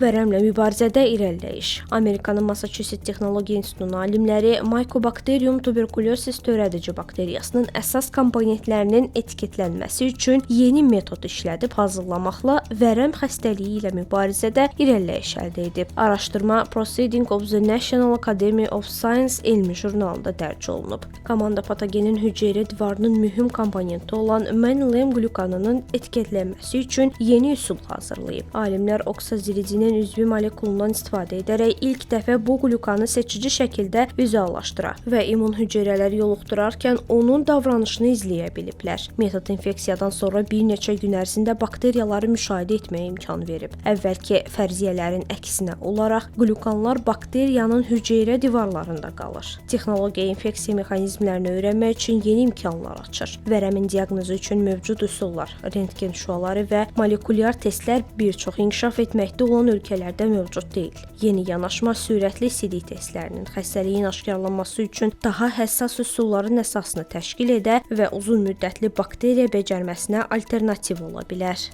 Vərəmlə mübarizədə irəliləyiş. Amerikanın Massachusetts Texnologiya İnstitutunun alimləri Mycobacterium tuberculosis törədici bakteriyasının əsas komponentlərinin etiketlənməsi üçün yeni metod işlədib hazırlamaqla vərəm xəstəliyi ilə mübarizədə irəliləyiş əldə edib. Araşdırma Proceedings of the National Academy of Science elmi jurnalında dərc olunub. Komanda patogenin hüceyrə divarının mühüm komponenti olan menilem qlükanının etiketlənməsi üçün yeni üsul hazırlayıb. Alimlər oksaziricinin üzvü molekulundan istifadə edərək ilk dəfə bu qlükanı seçici şəkildə vizuallaşdıra və immun hüceyrələri yoluxdurarkən onun davranışını izləyə biliblər. Metod infeksiyadan sonra bir neçə gün ərzində bakteriyaları müşahidə etməyə imkan verib. Əvvəlki fərziyyələrin əksinə olaraq qlükanlar bakteriyanın hüceyrə divarlarında qalır. Texnologiya infeksiya mexanizmlərini öyrənmək üçün yeni imkanlar açır. Vərəmin diaqnozu üçün mövcud üsullar, rentgen şüaları və molekulyar testlər bir çox inkişaf etməkdə olan ölkələrdə mövcud deyil. Yeni yanaşma sürətli CD testlərinin xəstəliyin aşkarlanması üçün daha həssas üsulların əsasını təşkil edə və uzun müddətli bakteriya becərməsinə alternativ ola bilər.